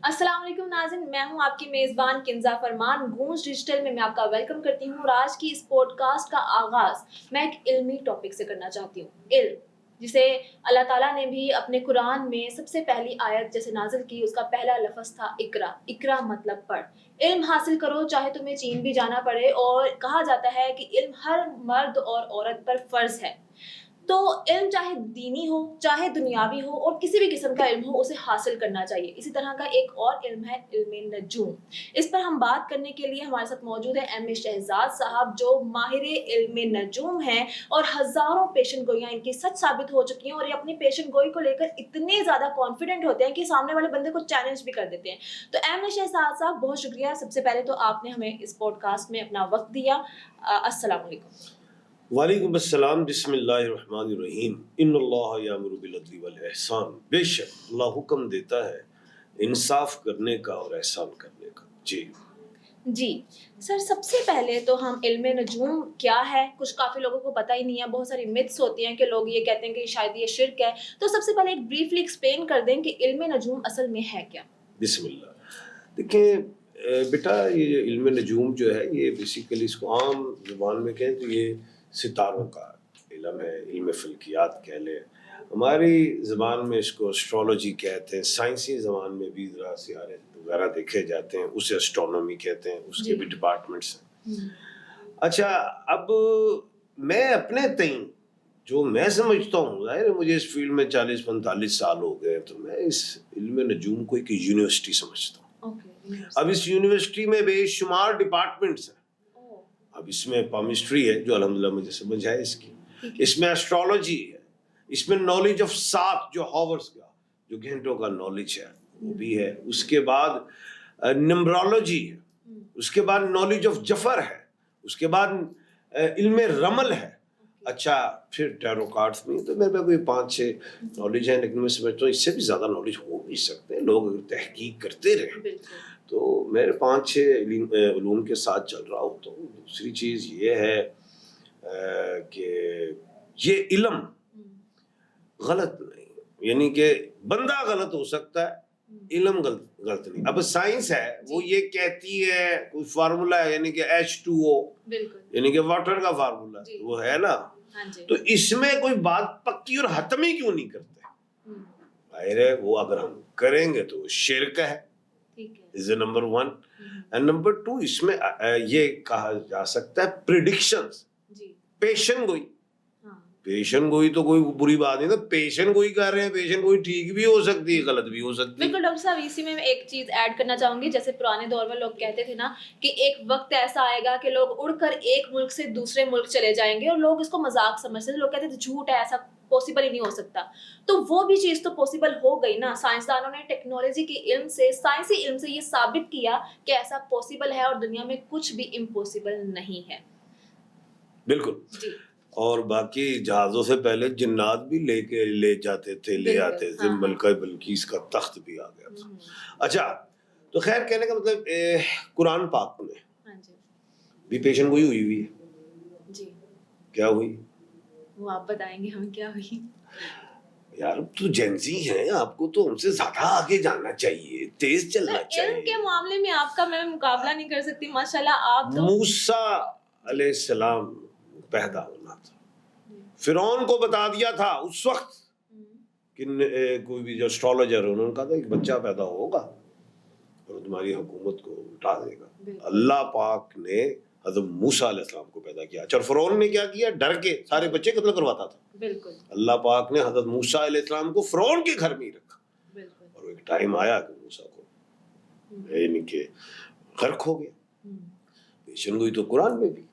السلام علیکم ناظرین، میں ہوں آپ کی میزبان کنزا فرمان۔ گونج ڈیجیٹل میں آپ کا ویلکم کرتی ہوں اور آج کی اس پوڈ کاسٹ کا آغاز میں ایک علمی ٹاپک سے کرنا چاہتی ہوں، علم، جسے اللہ تعالیٰ نے بھی اپنے قرآن میں سب سے پہلی آیت جیسے نازل کی، اس کا پہلا لفظ تھا اقرا۔ اقرا مطلب پڑھ، علم حاصل کرو چاہے تمہیں چین بھی جانا پڑے، اور کہا جاتا ہے کہ علم ہر مرد اور عورت پر فرض ہے۔ تو علم چاہے دینی ہو چاہے دنیاوی ہو اور کسی بھی قسم کا علم ہو، اسے حاصل کرنا چاہیے۔ اسی طرح کا ایک اور علم ہے علم نجوم۔ اس پر ہم بات کرنے کے لیے ہمارے ساتھ موجود ہے ایم اے شہزاد صاحب، جو ماہر علم نجوم ہیں اور ہزاروں پیشن گوئیاں ان کی سچ ثابت ہو چکی ہیں، اور یہ اپنی پیشن گوئی کو لے کر اتنے زیادہ کانفیڈنٹ ہوتے ہیں کہ سامنے والے بندے کو چیلنج بھی کر دیتے ہیں۔ تو ایم اے شہزاد صاحب، بہت شکریہ سب سے پہلے تو آپ نے ہمیں اس پوڈ کاسٹ میں اپنا وقت دیا۔ السلام علیکم۔ وعلیکم السلام۔ بسم اللہ الرحمن الرحیم۔ ان اللہ یامر بالعدل والاحسان۔ بے شک اللہ حکم دیتا ہے انصاف کرنے کا اور احسان کرنے کا۔ جی سر، سب سے پہلے تو ہم علم نجوم کیا ہے، کچھ کافی لوگوں کو پتہ ہی نہیں ہے، بہت ساری متس ہوتی ہیں کہ لوگ یہ کہتے ہیں کہ شاید یہ شرک ہے، تو سب سے پہلے ایک بریفلی ایکسپلین کر دیں کہ علم نجوم اصل میں ہے کیا۔ بسم اللہ۔ دیکھیں بیٹا، یہ علم نجوم جو ہے یہ بیسیکلی اس کو عام زبان میں کہیں تو یہ ستاروں کا علم ہے، علم فلکیات کہہ لیں، ہماری زبان میں اس کو اسٹرالوجی کہتے ہیں، سائنسی زبان میں بھی ذرا سیارے وغیرہ دیکھے جاتے ہیں، اسے اسٹرونومی کہتے ہیں، اس کے بھی ڈپارٹمنٹس ہیں۔ اچھا، اب میں اپنے تئیں جو میں سمجھتا ہوں، ظاہر ہے مجھے اس فیلڈ میں 40-45 سال ہو گئے، تو میں اس علم نجوم کو ایک یونیورسٹی سمجھتا ہوں۔ اب اس یونیورسٹی میں بے شمار ڈپارٹمنٹس ہیں۔ اب اس میں پامسٹری ہے جو الحمدللہ مجھے سمجھ ہے اس کی، اس میں اسٹرالوجی ہے، اس میں نالج آف سات جو ہاورز کا جو گھنٹوں کا نالج ہے وہ بھی ہے، اس کے بعد نمبرولوجی ہے، اس کے بعد نالج آف جفر ہے، اس کے بعد علم رمل ہے۔ اچھا، پھر ٹیرو کارڈز میں تو میرے پاس کوئی 5-6 نالج ہیں، لیکن میں سمجھتا ہوں اس سے بھی زیادہ نالج ہو بھی سکتے ہیں، لوگ اگر تحقیق کرتے رہیں تو میرے 5-6 علوم کے ساتھ چل رہا ہوں۔ تو دوسری چیز یہ ہے کہ یہ علم غلط نہیں، یعنی کہ بندہ غلط ہو سکتا ہے، علم غلط نہیں۔ اب سائنس ہے وہ یہ کہتی ہے کوئی فارمولا ہے، یعنی کہ H2O، یعنی کہ واٹر کا فارمولا وہ ہے نا، تو اس میں کوئی بات پکی اور حتمی کیوں نہیں کرتے؟ ظاہر ہے وہ اگر ہم کریں گے تو شرک ہے، از نمبر 1 اینڈ نمبر 2 اس میں یہ کہا جا سکتا ہے پریڈکشنز، پیشن گوئی۔ پیشن گوئی تو کوئی بری بات نہیں، تو پیشن گوئی کر رہے ہیں، پیشن گوئی ٹھیک بھی ہو سکتی ہے، غلط بھی ہو سکتی ہے۔ بالکل ڈاکٹر صاحب، اسی میں ایک چیز ایڈ کرنا چاہوں گی، جیسے پرانے دور میں لوگ کہتے تھے نا کہ ایک وقت ایسا آئے گا کہ لوگ اڑ کر ایک ملک سے دوسرے ملک چلے جائیں گے، اور لوگ اس کو مذاق سمجھتے تھے، لوگ کہتے تھے جھوٹ ہے، ایسا پاسبل ہی نہیں ہو سکتا۔ تو وہ بھی چیز تو پاسبل ہو گئی نا، سائنسدانوں نے ٹیکنالوجی کے علم سے، سائنسی علم سے یہ ثابت کیا کہ ایسا پاسبل ہے، اور دنیا میں کچھ بھی امپاسبل نہیں ہے۔ بالکل جی۔ اور باقی جہازوں سے پہلے جنات بھی لے جاتے تھے، لے آتے تھے، ملکہ بلقیس کا تخت بھی آ گیا تھا۔ اچھا، تو خیر کہنے کا مطلب قرآن پاک میں بھی پیشن گوئی ہوئی ہے جی۔ کیا ہوئی وہ آپ بتائیں گے ہمیں کیا ہوئی؟ یار تو جینزی ہیں، آپ کو تو ہم سے زیادہ آگے جانا چاہیے، تیز چلنا چاہیے۔ علم کے معاملے میں آپ کا میں مقابلہ نہیں کر سکتی، ماشاءاللہ آپ تو۔ موسیٰ علیہ السلام پیدا ہونا تھا، فرعون کو بتا دیا تھا اس وقت کہ کوئی بھی جو اسٹرالوجر ہے انہوں نے کہا تھا ایک بچہ پیدا ہوگا اور تمہاری حکومت کو اٹھا دے گا۔ اللہ پاک نے حضرت موسیٰ علیہ السلام کو پیدا کیا۔ اچھا، فرعون نے کیا کیا؟ ڈر کے سارے بچے قتل کرواتا تھا۔ بالکل، اللہ پاک نے حضرت موسیٰ علیہ السلام کو فرعون کے گھر میں ہی رکھا، اور ایک ٹائم آیا کہ موسیٰ کو یعنی کہ غرق ہو گیا۔ پیشن گوئی تو قرآن میں بھی،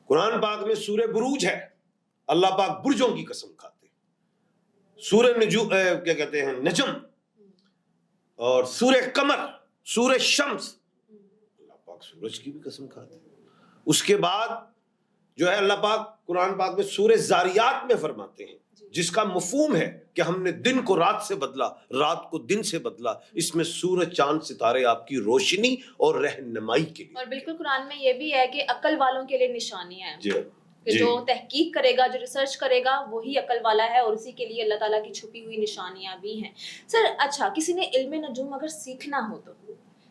قرآن پاک میں سورہ بروج ہے، اللہ پاک برجوں کی قسم کھاتے ہیں، سورہ نجوم کیا کہتے ہیں نجم، اور سورہ قمر، سورہ شمس، اللہ پاک سورج کی بھی قسم کھاتے ہیں۔ اس کے بعد جو ہے اللہ پاک قرآن پاک میں سورہ زاریات میں فرماتے ہیں، جس کا مفہوم ہے کہ ہم نے دن کو رات سے بدلا، رات کو دن سے بدلا، اس میں سورج چاند ستارے آپ کی روشنی اور رہنمائی کے لیے۔ اور بالکل قرآن میں یہ بھی ہے کہ عقل والوں کے لیے نشانیاں ہیں۔ جی کہ جو تحقیق کرے گا, جو ریسرچ کرے گا, وہی عقل والا ہے, اور اسی کے لیے اللہ تعالیٰ کی چھپی ہوئی نشانیاں بھی ہیں. سر اچھا, کسی نے علم نجوم اگر سیکھنا ہو تو,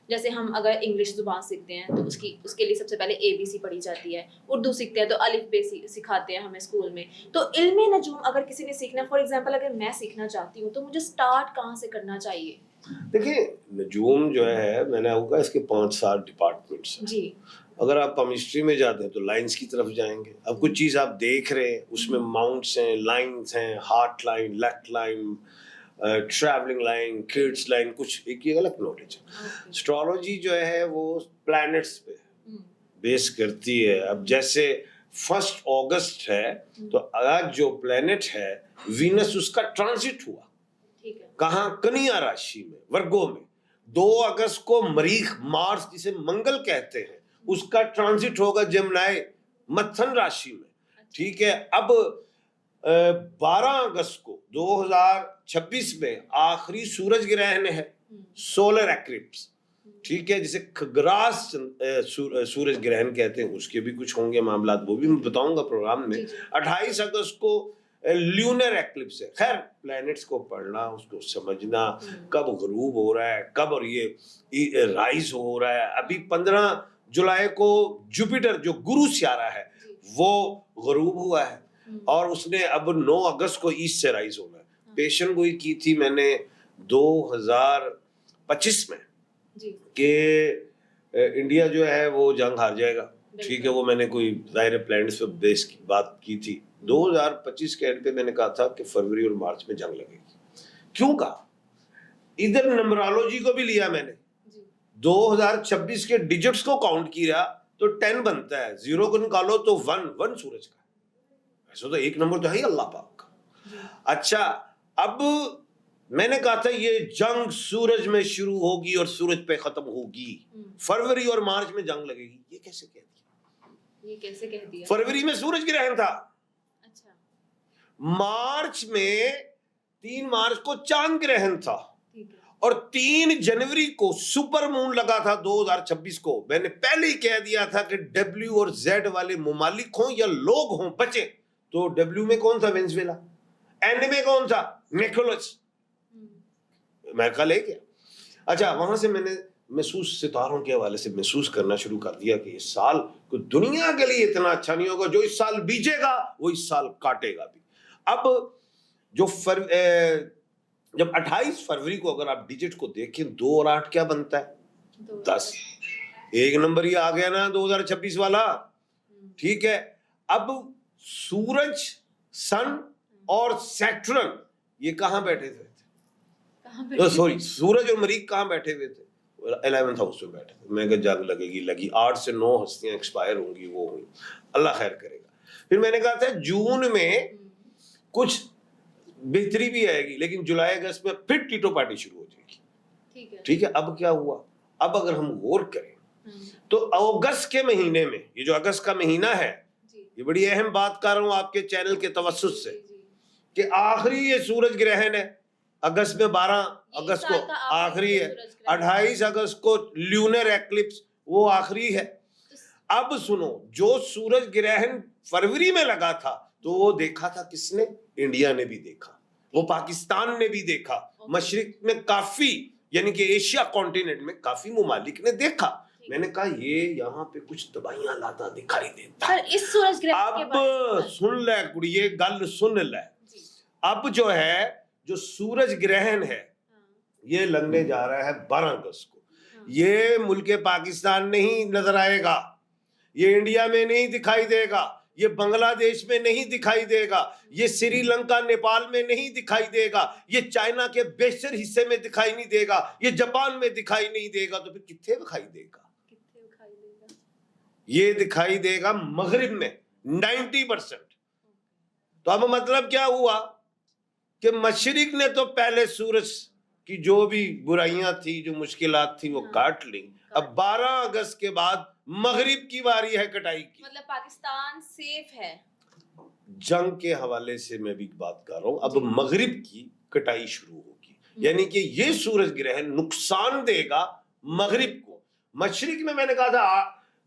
جیسے ہم اگر انگلش زبان سیکھتے ہیں تو اس کے لیے سب سے پہلے ABC پڑھی جاتی ہے, اردو سیکھتے ہیں تو الف بے سکھاتے ہیں ہمیں اسکول میں, تو علم نجوم اگر کسی نے سیکھنا, فار ایگزامپل اگر میں سیکھنا چاہتی ہوں تو مجھے اسٹارٹ کہاں سے کرنا چاہیے؟ دیکھیں نجوم جو ہے, میں نے آپ کو کہا اس کے 5-7 ڈپارٹمنٹس ہیں. جی. اگر آپ کیمسٹری میں جاتے ہیں تو لائنس کی طرف جائیں گے. اب کچھ چیز آپ دیکھ رہے ہیں اس میں ماؤنٹس ہیں, لائنس ہیں, heart line, left line, travelling line, kids line, کچھ ایک یہ غلط نالج ہے. اسٹرالوجی جو ہے وہ پلانٹس پہ بیس کرتی ہے. اب جیسے 1 اگست ہے تو آج جو پلانٹ ہے وینس, اس کا ٹرانزٹ ہوا کہاں, کنیا راشی میں, ورگو میں. 2 اگست کو مریخ, مارس جسے منگل کہتے ہیں, اس کا ٹرانزٹ ہوگا جمنائے متھن راشی میں. ٹھیک ہے. اب 12 اگست کو 2026 میں آخری سورج گرہن ہے, سولر ایکلپس. ٹھیک ہے, جسے کھگراس سورج گرہن کہتے ہیں, اس کے بھی کچھ ہوں گے معاملات, وہ بھی میں بتاؤں گا پروگرام میں. 28 اگست کو لیونر ایکلپس ہے. خیر پلانٹس کو پڑھنا, اس کو سمجھنا, کب غروب ہو رہا ہے, کب اور یہ رائز ہو رہا ہے. ابھی 15 جولائی کو جوپیٹر جو گرو سیارہ ہے وہ غروب ہوا ہے, اور اس نے اب 9 اگست کو ایسٹ سے رائز ہونا ہے. پیشن گوئی کی تھی میں نے 2025 میں کہ انڈیا جو ہے وہ جنگ ہار جائے گا. ٹھیک ہے, وہ میں نے کوئی ظاہر پلانٹس پہ بیس کی بات کی تھی. 2025 کے اینڈ پہ میں نے کہا تھا کہ فروری اور مارچ میں جنگ لگے گی. کیوں کہا؟ ادھر نمبرالوجی کو بھی لیا میں نے, 2026 کے ڈیجٹس کو کاؤنٹ کیا تو 10 بنتا ہے, 0 کو نکالو تو 1 سورج کا. ایسا تو ایک نمبر تو ہے ہی اللہ پاک کا. اچھا, اب میں نے کہا تھا یہ جنگ سورج میں شروع ہوگی اور سورج پہ ختم ہوگی, فروری اور مارچ میں جنگ لگے گی. یہ کیسے کہہ دیا؟ یہ کیسے کہہ دیا؟ فروری میں سورج گرہن تھا, مارچ میں 3 مارچ کو چاند گرہن تھا, اور 3 جنوری کو سپر مون لگا تھا 2026 کو. میں نے پہلے ہی کہہ دیا تھا کہ ڈبلیو اور زیڈ والے ممالک ہوں یا لوگ ہوں بچے. تو ڈبلیو میں کون تھا؟ وینزویلا. اینڈ میں کون تھا؟ نیکولس. امریکہ لے گیا. اچھا, وہاں سے میں نے محسوس ستاروں کے حوالے سے محسوس کرنا شروع کر دیا کہ اس سال کوئی دنیا کے لیے اتنا اچھا نہیں ہوگا. جو اس سال بیجے گا وہ اس سال کاٹے گا بھی. اب جو جب 28 فروری کو اگر آپ ڈیجٹ کو دیکھیں 2 اور 8 کیا بنتا ہے؟ 10. ایک نمبر یہ آ گیا نا 2026 والا. ٹھیک ہے. اب سورج, سن اور سیٹرن یہ کہاں بیٹھے تھے؟ سوری, سورج اور مریخ کہاں بیٹھے ہوئے تھے؟ 11th ہاؤس میں بیٹھے. میں کہ جنگ لگے گی, لگی. 8 سے 9 ہستیاں ایکسپائر ہوں گی, وہ ہوئی. اللہ خیر کرے گا. پھر میں نے کہا تھا جون میں کچھ بہتری بھی آئے گی, لیکن جولائی اگست میں پھر ٹیٹو پارٹی شروع ہو جائے گی. ٹھیک ہے. اب کیا ہوا؟ اب اگر ہم غور کریں تو اگست کے مہینے میں, یہ جو اگست کا مہینہ ہے, یہ بڑی اہم بات کر رہا ہوں آپ کے چینل کے توسط سے, کہ آخری یہ سورج گرہن ہے اگست میں. 12 اگست کو آخری ہے. 28 اگست کو لیونر ایکلپس وہ آخری ہے. اب سنو, جو سورج گرہن فروری میں لگا تھا تو وہ دیکھا تھا کس نے؟ انڈیا نے بھی دیکھا, وہ پاکستان نے بھی دیکھا, مشرق میں کافی یعنی کہ ایشیا کانٹیننٹ میں کافی ممالک نے دیکھا. میں نے کہا یہ یہاں پہ کچھ دبائیاں لاتا دکھائی دیتا. اب سن لے کڑی, یہ گل سن لے. اب جو ہے جو سورج گرہن ہے یہ لگنے جا رہا ہے 12 اگست کو. یہ ملک پاکستان نہیں نظر آئے گا, یہ انڈیا میں نہیں دکھائی دے گا, یہ بنگلہ دیش میں نہیں دکھائی دے گا, یہ سری لنکا نیپال میں نہیں دکھائی دے گا, یہ چائنا کے بیشتر حصے میں دکھائی نہیں دے گا, یہ جاپان میں دکھائی نہیں دے گا. تو پھر کتنے دکھائی دے گا؟ یہ دکھائی دے گا مغرب میں 90%. تو اب مطلب کیا ہوا کہ مشرق نے تو پہلے سورج کی جو بھی برائیاں تھی, جو مشکلات تھی, وہ کاٹ لیں. اب 12 اگست کے بعد مغرب کی باری ہے کٹائی کی. مطلب پاکستان سیف ہے. جنگ کے حوالے سے میں بھی بات کر رہا ہوں. اب مغرب کی کٹائی شروع ہوگی, یعنی کہ یہ سورج گرہن نقصان دے گا مغرب کو. مشرق میں نے کہا تھا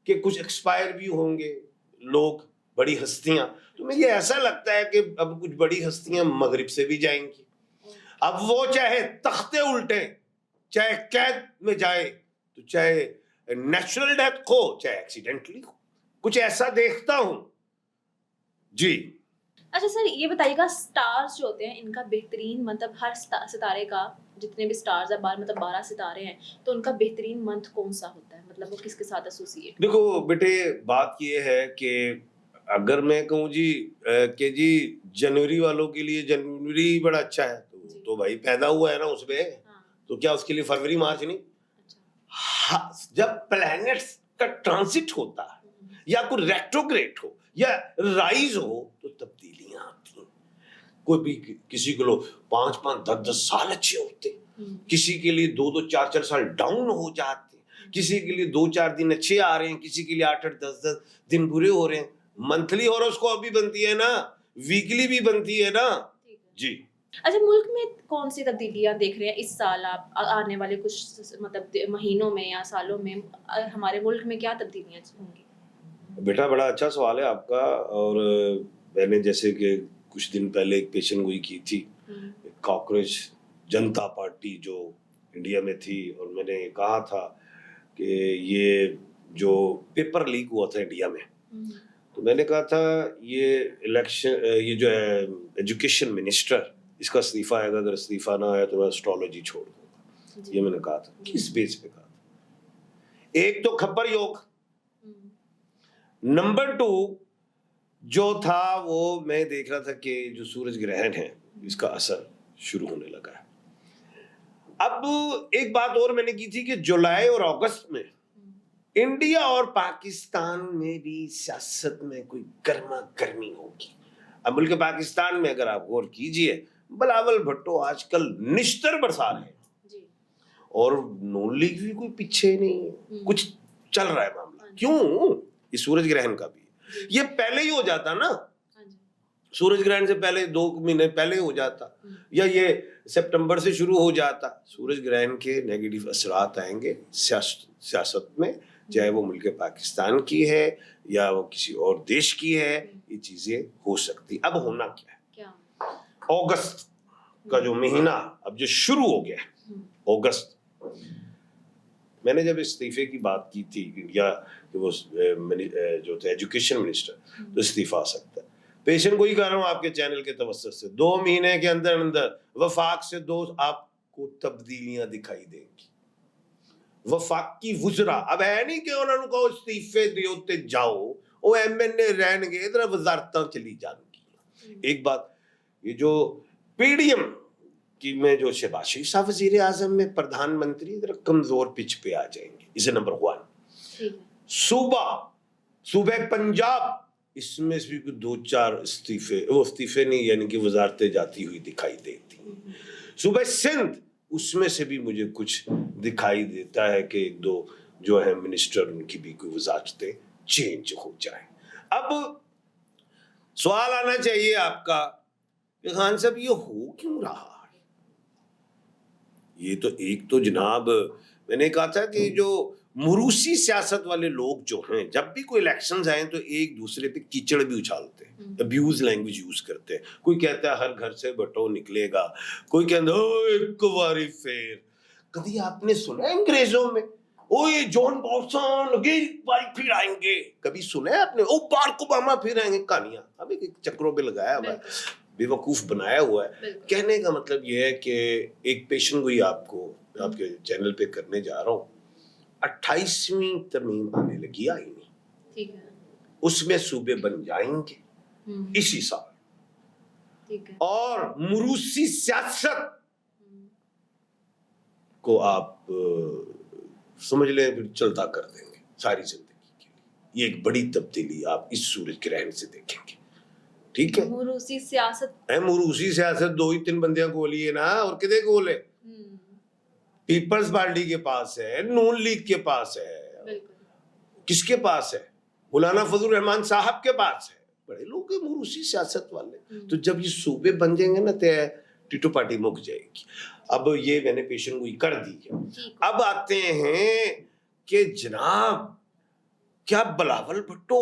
کہ کچھ ایکسپائر بھی ہوں گے لوگ, بڑی ہستیاں. تو مجھے ایسا لگتا ہے کہ اب کچھ بڑی ہستیاں مغرب سے بھی جائیں گی. اب وہ چاہے تختے الٹیں, چاہے قید میں جائے, تو چاہے نیچرل ڈیتھ ہو چاہے ایکسیڈنٹلی ہو, کچھ ایسا دیکھتا ہوں. جی اچھا سر یہ بتائیے گا, سٹارز جو ہوتے ہیں ان کا بہترین مطلب ہر ستارے کا, جتنے بھی سٹارز ہیں مطلب 12 ستارے ہیں, تو ان کا بہترین منتھ کون سا ہوتا ہے, مطلب وہ کس کے ساتھ ایسوسیٹ؟ دیکھو بیٹے, بات یہ ہے کہ اگر میں کہوں جی کہ جی جنوری والوں کے لیے جنوری بڑا اچھا ہے, تو بھائی پیدا ہوا ہے نا اس میں, تو کیا اس کے لیے فروری مارچ نہیں؟ جب پلانٹس کا ٹرانزٹ ہوتا ہے یا کوئی ریٹروگریڈ ہو یا رائز ہو تو تبدیلیاں آتی ہیں. کوئی بھی کسی کے لوگ 5-5 10 سال اچھے ہوتے, کسی کے لیے 2 4 سال ڈاؤن ہو جاتے, کسی کے لیے 2-4 دن اچھے آ رہے ہیں, کسی کے لیے 8-8 10 دن برے ہو رہے ہیں. منتھلی ہاروسکوپ بھی بنتی ہے نا, ویکلی بھی بنتی ہے نا. جی اچھا, ملک میں کون سی تبدیلیاں دیکھ رہے ہیں اس سال, آپ آنے والے کچھ مطلب مہینوں میں یا سالوں میں ہمارے ملک میں کیا تبدیلیاں ہوں گی؟ بیٹا بڑا اچھا سوال ہے آپ کا. اور میں نے جیسے کہ کچھ دن پہلے ایک پیشن گوئی کی تھی, کاکروچ جنتا پارٹی جو انڈیا میں تھی, اور میں نے کہا تھا کہ یہ جو پیپر لیک ہوا تھا انڈیا میں, تو میں نے کہا تھا یہ الیکشن, یہ جو ہے ایجوکیشن منسٹر, اس کا استعفیٰ آئے گا, اگر استعفیٰ نہ آیا تو میں اسٹرالوجی چھوڑ دوں گا. یہ میں نے کہا تھا. کس بیس پہ کہا تھا؟ ایک تو کھپر یوگ, نمبر 2 جو تھا وہ میں دیکھ رہا تھا کہ جو سورج گرہن ہے اس کا اثر شروع ہونے لگا ہے. اب ایک بات اور میں نے کی تھی کہ جولائی اور اگست میں انڈیا اور پاکستان میں بھی سیاست میں کوئی گرما گرمی ہوگی. اب ملک پاکستان میں اگر آپ غور کیجئے, بلاول بھٹو آج کل نشتر برسا رہے ہیں, اور نون لیگ بھی کوئی پیچھے نہیں ہے, کچھ چل رہا ہے معاملہ. کیوں؟ یہ سورج گرہن کا بھی, یہ پہلے ہی ہو جاتا نا, سورج گرہن سے پہلے 2 مہینے پہلے ہو جاتا, یا یہ سپٹمبر سے شروع ہو جاتا. سورج گرہن کے نیگیٹو اثرات آئیں گے سیاست میں, چاہے وہ ملک پاکستان کی ہے یا وہ کسی اور دیش کی ہے, یہ چیزیں ہو سکتی. اب ہونا کیا ہے, اگست کا جو مہینہ اب جو شروع ہو گیا ہے, اگست, میں نے جب استعفے کی بات کی تھی انڈیا کہ وہ جو تھے ایجوکیشن منسٹر, تو استعفیٰ آ سکتا ہے. پیشن گوئی کر رہا ہوں آپ کے چینل کے توسط سے, 2 مہینے کے اندر اندر وفاق سے 2 آپ کو تبدیلیاں دکھائی دیں گی. وفاقی وزراء اب ہے نہیں کہ انہوں نے کہو استعفے دیو تے جاؤ, وہ ایم این اے رہن گے, ادھر وزارتاں چلی جان گی. ایک بات, یہ جو پی ڈی ایم کہ میں جو شہباز شریف صاحب وزیر اعظم میں پردھان منتری ذرا کمزور پچ پہ آ جائیں گے. اسے نمبر 1. صوبہ پنجاب, اس میں بھی 2-4 استعفے نہیں, یعنی کہ وزارتیں جاتی ہوئی دکھائی دیتی. صوبہ سندھ, اس میں سے بھی مجھے کچھ دکھائی دیتا ہے کہ 1-2 جو ہے منسٹر, ان کی بھی کوئی وزارتیں چینج ہو جائیں. اب سوال آنا چاہیے آپ کا کہ خان صاحب یہ ہو کیوں رہا؟ یہ تو ایک تو جناب میں نے کہا تھا کہ جو موروثی سیاست والے لوگ جو ہیں, جب بھی کوئی الیکشنز آئیں تو ایک دوسرے پہ کیچڑ بھی اچھالتے ہیں, ابیوز لینگویج یوز کرتے ہیں. کوئی کہتا ہے ہر گھر سے بٹو نکلے گا, کوئی کہتا ہے ایک واری پھر. کبھی آپ نے سنا انگریزوں میں او یہ جان باٹسن اگین باری پھر آئیں گے؟ کبھی سنا ہے آپ نے او بارک اوباما پھر آئیں گے؟ کہانیاں اب ایک چکروں پہ لگایا ہوا ہے, بے وقوف بنایا ہوا ہے. کہنے کا مطلب یہ ہے کہ ایک پیشن گوئی آپ کو آپ کے چینل پہ کرنے جا رہا ہوں. 28ویں ترمیم آنے لگی, آئی نہیں, اس میں صوبے بن جائیں گے اسی سال, اور موروثی سیاست کو آپ سمجھ لیں پھر چلتا کر دیں گے ساری زندگی کے لیے. یہ ایک بڑی تبدیلی آپ اس سورج گرہن سے دیکھیں گے. ٹھیک ہے, موروثی سیاست, موروثی سیاست 2-3 بندیاں گولی ہے نا, اور کدے گول ہے, پیپلز پارٹی کے پاس ہے, نون لیگ کے پاس ہے, کس کے پاس ہے, مولانا فضل الرحمان صاحب کے پاس ہے, بڑے لوگ ہیں موروثی سیاست والے. تو جب یہ صوبے بن جائیں گے نا تو ٹیٹو پارٹی مک جائے گی. اب یہ میں نے پیشن گوئی کر دی ہے. اب آتے ہیں کہ جناب کیا بلاول بھٹو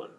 1।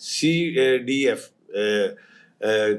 CDF,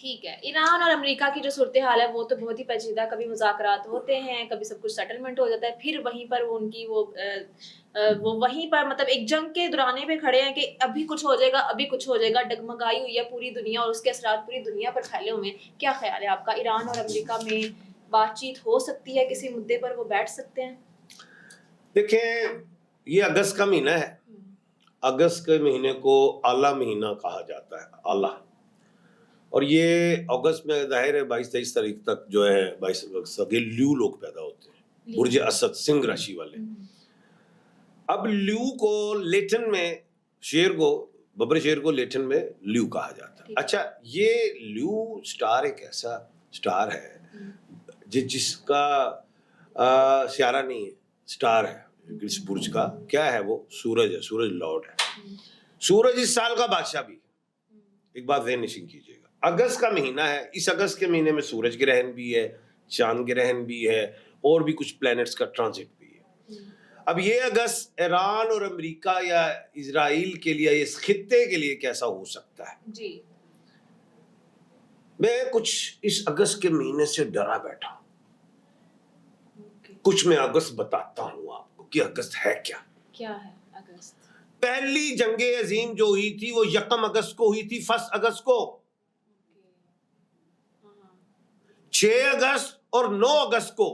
ٹھیک ہے. ایران اور امریکہ کی جو صورتحال ہے وہ تو بہت ہی پیچیدہ، کبھی مذاکرات ہوتے ہیں، کبھی سب کچھ سیٹلمنٹ ہو جاتا ہے، پھر وہیں پر وہ ان کی وہ وہیں پر مطلب ایک جنگ کے درانے پہ کھڑے ہیں کہ ابھی کچھ ہو جائے گا، ابھی کچھ ہو جائے گا. ڈگمگائی ہوئی ہے پوری دنیا اور اس کے اثرات پوری دنیا پر پھیلے ہوئے ہیں. کیا خیال ہے آپ کا، ایران اور امریکہ میں بات چیت ہو سکتی ہے، کسی مدعے پر وہ بیٹھ سکتے ہیں؟ دیکھیں یہ اگست کا مہینہ ہے، اگست کے مہینے کو اعلیٰ مہینہ کہا جاتا ہے، اعلیٰ. اور یہ اگست میں ظاہر ہے 22-23 تاریخ تک جو ہے 22 اگست تک یہ لیو لوگ پیدا ہوتے ہیں، برج اسد سنگھ راشی والے. اب لیو کو لیٹن میں شیر کو، ببر شیر کو لیٹن میں لیو کہا جاتا ہے. اچھا یہ لیو سٹار ایک ایسا سٹار ہے جس کا سیارہ نہیں ہے، سٹار ہے. اس برج کا کیا ہے، وہ سورج ہے، سورج لارڈ ہے. سورج اس سال کا بادشاہ بھی. ایک بات ذہن نشین کیجیے گا، اگست کا مہینہ ہے، اس اگست کے مہینے میں سورج گرہن بھی ہے، چاند گرہن بھی ہے، اور بھی کچھ پلینٹس کا ٹرانزٹ بھی ہے. اب یہ اگست ایران اور امریکہ یا اسرائیل کے لیے، اس خطے کے لیے کیسا ہو سکتا ہے؟ جی میں کچھ اس اگست کے مہینے سے ڈرا بیٹھا. کچھ میں اگست بتاتا ہوں آپ کو کہ اگست ہے کیا. کیا ہے اگست؟ پہلی جنگ عظیم جو ہوئی تھی وہ 1 اگست کو ہوئی تھی، 1 اگست کو. 6 اگست اور 9 اگست کو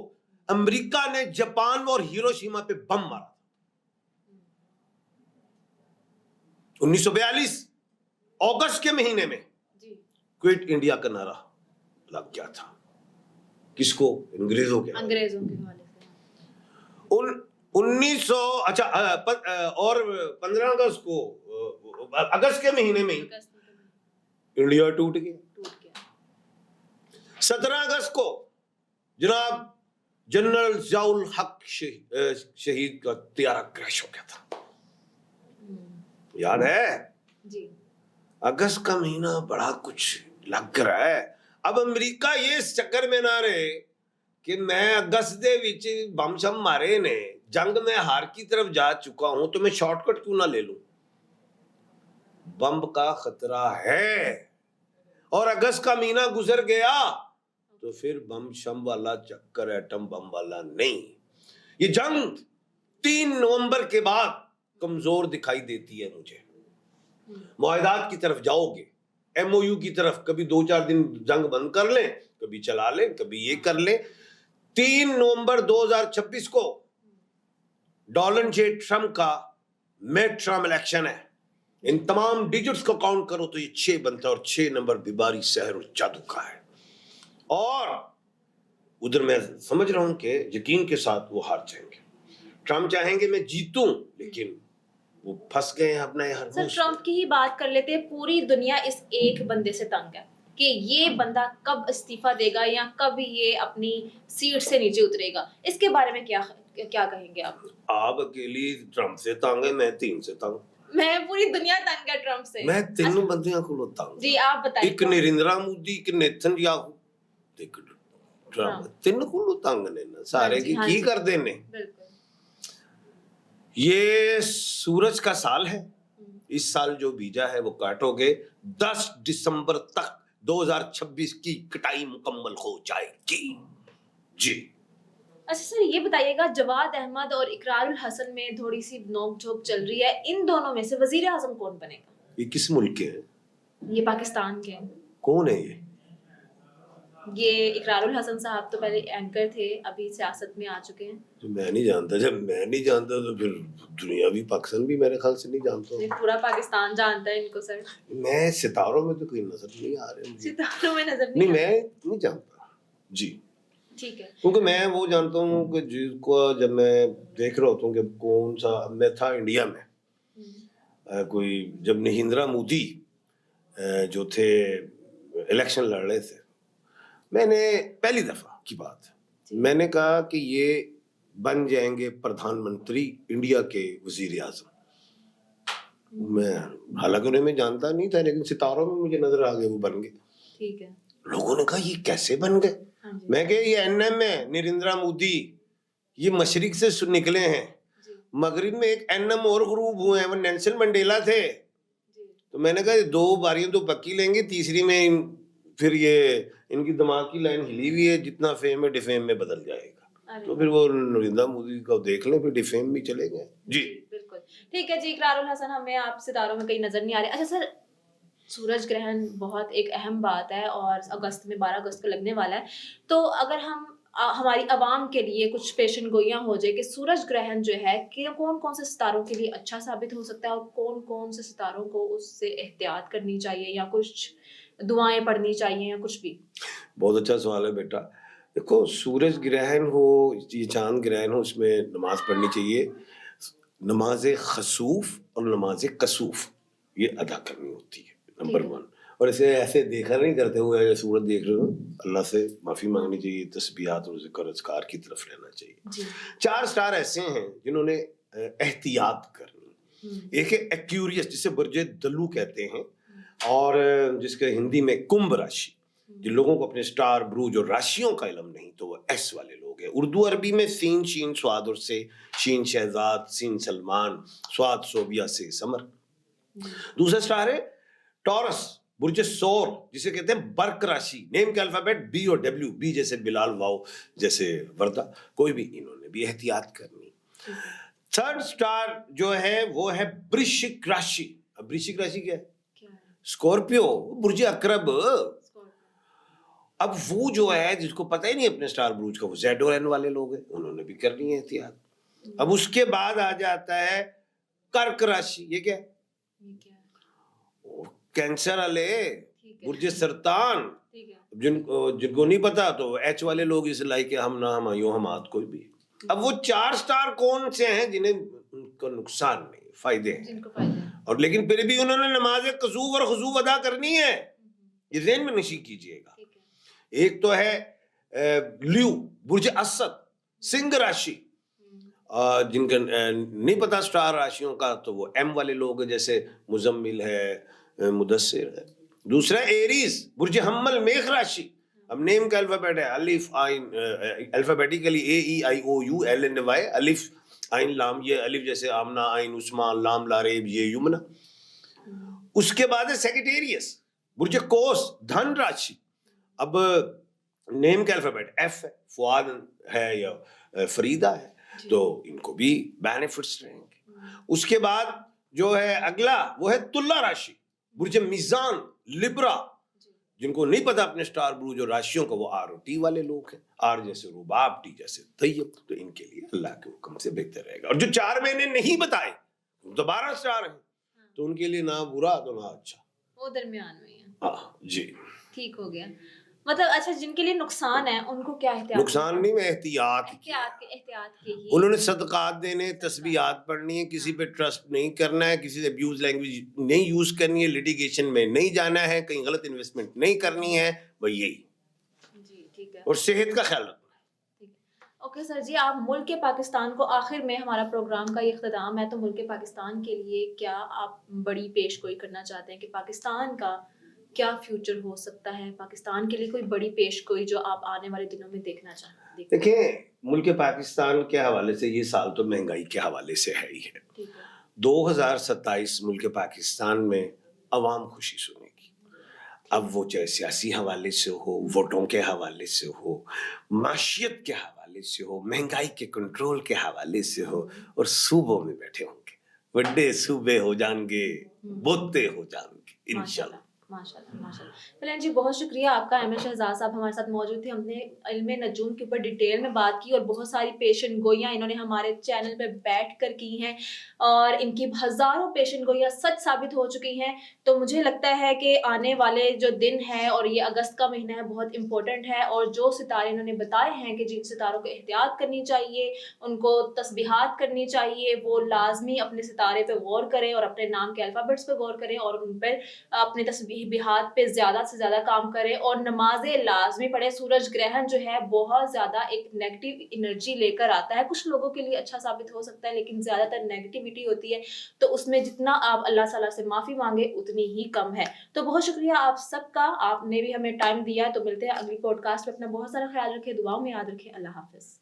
امریکہ نے جاپان اور ہیروشیما پہ بم مارا. 1942 اگست کے مہینے میں کوئٹ انڈیا کا نعرہ لگ گیا تھا. کس کو؟ انگریزوں کے حوالے سے. 1900 اچھا اور 15 اگست کو، اگست کے مہینے میں انڈیا ٹوٹ گیا. 17 اگست کو جناب جنرل ضیاء الحق شہید کا طیارہ کریش ہو گیا تھا، یاد ہے؟ جی. اگست کا مہینہ بڑا کچھ لگ رہا ہے. اب امریکہ یہ اس چکر میں نہ رہے کہ میں اگست دے وچ بم شم مارے نے، جنگ میں ہار کی طرف جا چکا ہوں تو میں شارٹ کٹ کیوں نہ لے لوں. بم کا خطرہ ہے اور اگست کا مہینہ گزر گیا تو پھر بم شم والا چکر، ایٹم بم والا نہیں. یہ جنگ 3 نومبر کے بعد کمزور دکھائی دیتی ہے مجھے. معاہدات کی طرف جاؤ گے، ایم او یو کی طرف، کبھی 2-4 دن جنگ بند کر لیں، کبھی چلا لیں، کبھی یہ کر لیں. 3 نومبر 2026 کو ڈونلڈ جے ٹرمپ کا مڈ ٹرم الیکشن ہے. ان تمام ڈیجٹس کو کاؤنٹ کرو تو یہ 6 بنتا ہے، اور 6 نمبر بیماری سحر اور جادو کا ہے. اور ادھر میں سمجھ رہا ہوں کہ یقین کے ساتھ وہ ہار جائیں گے. ٹرمپ چاہیں گے میں جیتوں، لیکن وہ پھنس گئے ہیں اپنا یہاں. سر ٹرمپ کی ہی بات کر لیتے ہیں. پوری دنیا اس ایک بندے سے تنگ ہے کہ یہ بندہ کب استعفیٰ دے گا یا کب یہ اپنی سیٹ سے نیچے اترے گا. اس کے بارے میں کیا کہیں گے آپ؟ آپ اکیلی ٹرمپ سے تنگ ہے، میں 3 سے تنگ. میں پوری دنیا تنگ ہے ٹرمپ سے. میں 3 بندیاں کو تنگ. جی آپ بتائیں. ایک نریندرا مودی، ایک نیتن یاہو، ایک ٹرمپ. 3 کو تنگ نے سارے کی کر دینے. بالکل. یہ سورج کا سال ہے. اس سال جو بیجا ہے وہ کاٹو گے. 10 دسمبر تک 2026 کی کٹائی مکمل ہو جائے گی. جی اچھا سر یہ بتائیے گا، جواد احمد اور اقرار الحسن میں تھوڑی سی نوک جھوک چل رہی ہے، ان دونوں میں سے وزیر اعظم کون بنے گا؟ یہ کس ملک کے ہیں؟ یہ پاکستان کے ہیں. کون ہے یہ اقرار الحسن صاحب تو پہلے اینکر تھے، ابھی سیاست میں آ چکے ہیں. میں نہیں جانتا. جب میں نہیں جانتا تو پھر دنیا بھی، پاکستان بھی میرے خیال سے نہیں جانتا. پورا پاکستان جانتا ہے ان کو سر. میں ستاروں میں تو کوئی نظر نہیں آ رہے. ستاروں میں نظر نہیں، میں نہیں جانتا. جی ٹھیک ہے. کیونکہ میں وہ جانتا ہوں کہ جس کو جب میں دیکھ رہا ہوتا ہوں کہ کون سا، میں تھا انڈیا میں، کوئی جب نریندرا مودی جو تھے الیکشن لڑ رہے تھے، میں نے پہلی دفعہ کی بات میں نے کہا کہ یہ بن جائیں گے پردھان منتری انڈیا کے وزیر اعظم. میں حالانکہ انہیں میں جانتا نہیں تھا، لیکن ستاروں میں مجھے نظر آ گئے وہ بن گئے. ٹھیک ہے. لوگوں نے کہا یہ کیسے بن گئے؟ میں کہ یہ این ایم ہے، نریندرا مودی، یہ مشرق سے نکلے ہیں. مغرب میں ایک این ایم اور غروب ہوئے ہیں، وہ نیلسن منڈیلا تھے. تو میں نے کہا 2 باریاں تو پکی لیں گے، تیسری میں پھر یہ ان کی دماغ کی لائن ہلی ہوئی ہے، جتنا فیم ہے ڈیفیم میں بدل جائے گا، تو پھر وہ نریندر مودی کو دیکھ لیں، پھر ڈیفیم بھی چلے گئے. جی بالکل ٹھیک ہے جی. اقرار الحسن، ہمیں آپ ستاروں میں کہیں نظر نہیں آ رہے. اچھا سر، سورج گرہن بہت ایک اہم بات ہے اور اگست میں 12 اگست کو لگنے والا ہے، تو اگر ہم ہماری عوام کے لیے کچھ پیشن گوئیاں ہو جائے کہ سورج گرہن جو ہے کہ کون کون سے ستاروں کے لیے اچھا ثابت ہو سکتا ہے اور کون کون سے ستاروں کو اس سے احتیاط کرنی چاہیے یا کچھ دعائیں پڑھنی چاہیے یا کچھ بھی. بہت اچھا سوال ہے بیٹا. دیکھو سورج گرہن ہو یہ چاند گرہن ہو، اس میں نماز پڑھنی چاہیے. نماز خسوف اور نماز کسوف یہ ادا کرنی ہوتی ہے نمبر 1. اور اسے ایسے دیکھا نہیں کرتے ہوئے سورج دیکھ رہے ہو، اللہ سے معافی مانگنی چاہیے، تسبیحات اور ذکر اذکار کی طرف رہنا چاہیے. 4 سٹار ایسے ہیں جنہوں نے احتیاط کرنی. ایک ہے ایکیوریس جسے برج دلو کہتے ہیں، اور جس کے ہندی میں کمبھ راشی. جن لوگوں کو اپنے سٹار بروج اور راشیوں کا علم نہیں تو وہ ایس والے لوگ ہیں. اردو عربی میں سین شین سواد اور سے، شین شہزاد، سین سلمان، سواد صوبیہ سے سمر. دوسرا سٹار ہے ٹورس برج سور جسے کہتے ہیں برق راشی. نیم کے الفابیٹ بی اور ڈبلیو، بی جیسے بلال، واؤ جیسے وردہ. کوئی بھی انہوں نے بھی احتیاط کرنی. تھرڈ سٹار جو ہے وہ ہے برشک راشی. اب برشک راشی کیا ہے؟ اسکورپیو، برج اقرب. اب وہ جو ہے جس کو پتہ ہی نہیں اپنے سٹار بروج کا، وہ زیڈ اور این والے لوگ ہیں، انہوں نے بھی کرنی ہے احتیاط. اب اس کے بعد آ جاتا ہے کرک راشی. یہ کیا ہے؟ کینسر والے، برج سرطان. جن کو نہیں پتا تو ایچ والے لوگ اس لائک ہم نہ ہم یوں ہم آت کوئی بھی. اب وہ 4 سٹار کون سے ہیں جنہیں ان کا نقصان نہیں، فائدے ہیں، اور لیکن پھر بھی انہوں نے نماز کسوف اور خسوف ادا کرنی ہے. یہ ذہن میں نشی کیجئے گا. ایک تو ہے لیو برج اسد سنگھ راشی، جن کا نہیں پتا سٹار راشیوں کا تو وہ ایم والے لوگ ہیں، جیسے مزمل ہے، مدثر ہے. دوسرا ایریز برج حمل میخ راشی. اب نیم کا الفابیٹ ہے الف آئین، alphabetically A E I O U L N Y, الف آئین لام. یہ الف جیسے آمنہ، آئین عثمان، لام لاریب یہ یمنہ. اس کے بعد ہے سیکٹیریس برج کوس دھن راشی. اب نیم کا الفابیٹ ایف ہے، فؤاد ہے یا فریدہ ہے، تو ان کو بھی بینیفٹس رہیں گے. اس کے بعد جو ہے اگلا وہ ہے تلا راشی برج میزان لبرا. جن کو نہیں پتا اپنے سٹار بروج اور راشیوں کا، وہ آر اور ٹی والے لوگ ہیں. آر جیسے رباب، ٹی جیسے طیب. تو ان کے لیے اللہ کے حکم سے بہتر رہے گا. اور جو 4 میں نے نہیں بتائے تو 12 سٹار ہیں، تو ان کے لیے نہ برا تو نہ اچھا، وہ درمیان میں ہیں. ہاں جی ٹھیک ہو گیا. مطلب اچھا جن کے لیے نقصان ہے ان کو کیا احتیاط؟ نقصان نہیں، میں احتیاط کے ہی انہوں نے صدقات دینے، تسبیحات پڑھنی ہے، کسی پہ ٹرسٹ نہیں کرنا ہے، کسی سے ابیوز لینگویج نہیں یوز کرنی ہے، لیٹیگیشن میں نہیں جانا ہے، کہیں غلط انویسٹمنٹ نہیں کرنی ہے، بھائی یہی. جی ٹھیک ہے. اور صحت کا خیال رکھنا. اوکے سر جی، آپ ملک پاکستان کو، آخر میں ہمارا پروگرام کا یہ اختتام ہے، تو ملک پاکستان کے لیے کیا آپ بڑی پیش گوئی کرنا چاہتے ہیں کہ پاکستان کا کیا فیوچر ہو سکتا ہے؟ پاکستان کے لیے کوئی بڑی پیش گوئی جو آپ آنے والے دنوں میں دیکھنا چاہتے ہیں؟ دیکھیں ملک پاکستان کے حوالے سے یہ سال تو مہنگائی کے حوالے سے ہے ہی ہے. 2027 ملک پاکستان میں عوام خوشی سنے گی. اب وہ چاہے سیاسی حوالے سے ہو، ووٹوں کے حوالے سے ہو، معاشیت کے حوالے سے ہو، مہنگائی کے کنٹرول کے حوالے سے ہو، اور صوبوں میں بیٹھے ہوں گے، بڑے صوبے ہو جان گے، بوتے ہو جان گے انشاءاللہ. ماشاء اللہ. فلین جی بہت شکریہ آپ کا. احمد شہزاد صاحب ہمارے ساتھ موجود تھے. ہم نے علم نجوم کے اوپر ڈیٹیل میں بات کی اور بہت ساری پیشن گوئیاں انہوں نے ہمارے چینل پہ بیٹھ کر کی ہیں، اور ان کی ہزاروں پیشن گوئیاں سچ ثابت ہو چکی ہیں. تو مجھے لگتا ہے کہ آنے والے جو دن ہے اور یہ اگست کا مہینہ ہے بہت امپورٹنٹ ہے، اور جو ستارے انہوں نے بتائے ہیں کہ جن ستاروں کو احتیاط کرنی چاہیے، ان کو تسبیحات کرنی چاہیے، وہ لازمی اپنے ستارے پہ غور کریں اور اپنے نام کے الفابیٹس پہ غور کریں اور ان پر اپنے تسبیحات پہ زیادہ سے زیادہ کام کرے اور نمازیں لازمی پڑھے. سورج گرہن جو ہے بہت زیادہ ایک نیگیٹو انرجی لے کر آتا ہے. کچھ لوگوں کے لیے اچھا ثابت ہو سکتا ہے لیکن زیادہ تر نیگیٹیوٹی ہوتی ہے، تو اس میں جتنا آپ اللہ تعالیٰ سے معافی مانگے اتنی ہی کم ہے. تو بہت شکریہ آپ سب کا، آپ نے بھی ہمیں ٹائم دیا. تو ملتے ہیں اگلی پوڈ کاسٹ میں. اپنا بہت سارا خیال رکھیں، دعاؤں میں یاد رکھیں. اللہ حافظ.